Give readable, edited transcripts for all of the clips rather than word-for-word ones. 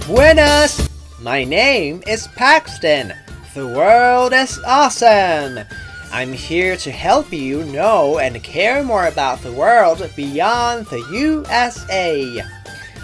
Buenas! My name is Paxton. The world is awesome! I'm here to help you know and care more about the world beyond the USA.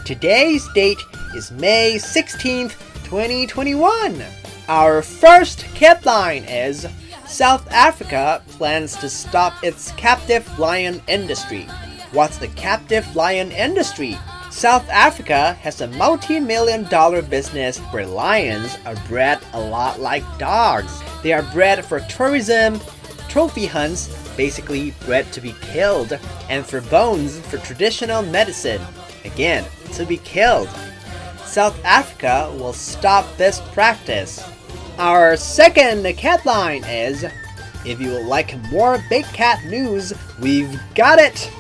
Today's date is May 16th, 2021. Our first headline is South Africa plans to stop its captive lion industry. What's the captive lion industry? South Africa has a multi-million-dollar business where lions are bred a lot like dogs. They are bred for tourism, trophy hunts, basically bred to be killed, and for bones for traditional medicine, again, to be killed. South Africa will stop this practice. Our second headline is, if you would like more big cat news, we've got it!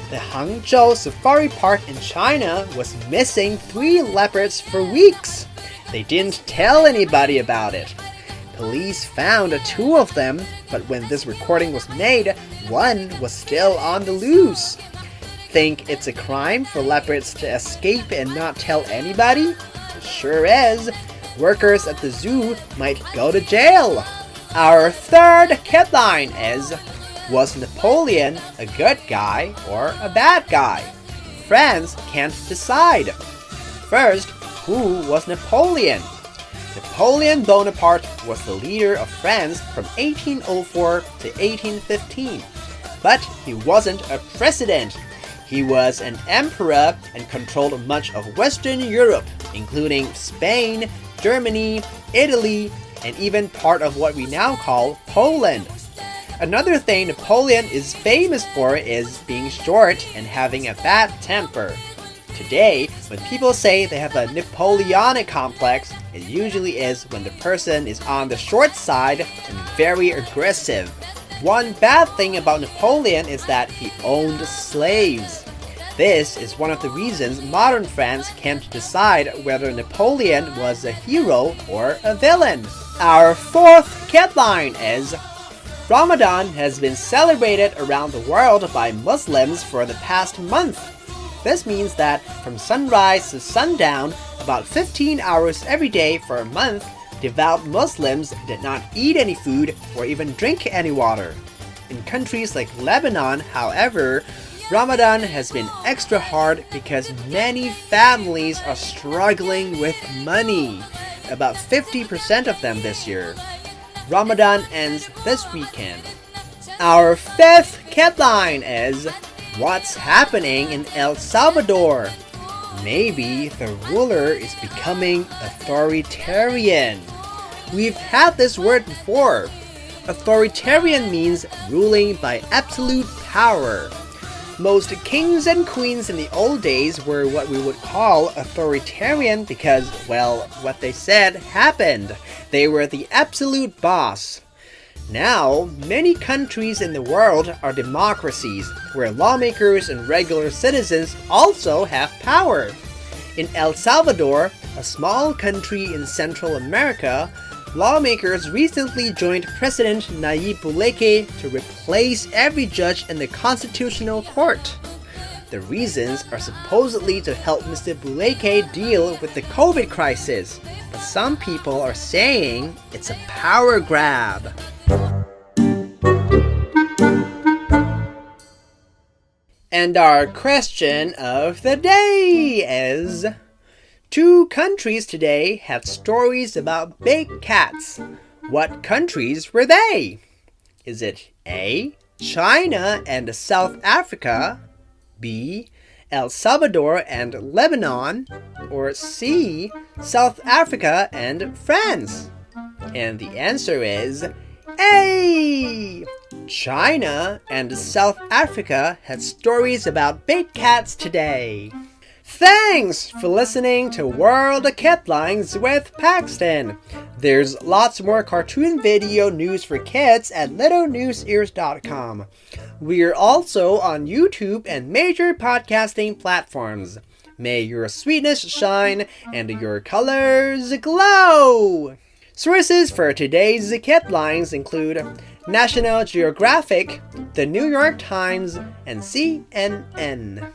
The Hangzhou Safari Park in China was missing 3 leopards for weeks. They didn't tell anybody about it. Police found 2 of them, but when this recording was made, 1 was still on the loose. Think it's a crime for leopards to escape and not tell anybody? It sure is. Workers at the zoo might go to jail. Our third headline is, was Napoleon a good guy or a bad guy? France can't decide. First, who was Napoleon? Napoleon Bonaparte was the leader of France from 1804 to 1815. But he wasn't a president. He was an emperor and controlled much of Western Europe, including Spain, Germany, Italy, and even part of what we now call Poland. Another thing Napoleon is famous for is being short and having a bad temper. Today, when people say they have a Napoleonic complex, it usually is when the person is on the short side and very aggressive. One bad thing about Napoleon is that he owned slaves. This is one of the reasons modern France can't decide whether Napoleon was a hero or a villain. Our fourth headline is, Ramadan has been celebrated around the world by Muslims for the past month. This means that from sunrise to sundown, about 15 hours every day for a month, devout Muslims did not eat any food or even drink any water. In countries like Lebanon, however, Ramadan has been extra hard because many families are struggling with money. About 50% of them this year. Ramadan ends this weekend. Our fifth headline is, what's happening in El Salvador? Maybe the ruler is becoming authoritarian. We've had this word before. Authoritarian means ruling by absolute power. Most kings and queens in the old days were what we would call authoritarian because, well, what they said happened. They were the absolute boss. Now, many countries in the world are democracies, where lawmakers and regular citizens also have power. In El Salvador, a small country in Central America, lawmakers recently joined President Nayib Bukele to replace every judge in the Constitutional Court. The reasons are supposedly to help Mr. Bukele deal with the COVID crisis, but some people are saying it's a power grab. And our question of the day is, 2 countries today had stories about big cats. What countries were they? Is it A, China and South Africa, B, El Salvador and Lebanon, or C, South Africa and France? And the answer is A! China and South Africa had stories about big cats today. Thanks for listening to World Headlines with Paxton. There's lots more cartoon video news for kids at LNE.news.com. We're also on YouTube and major podcasting platforms. May your sweetness shine and your colors glow! Sources for today's headlines include National Geographic, The New York Times, and CNN.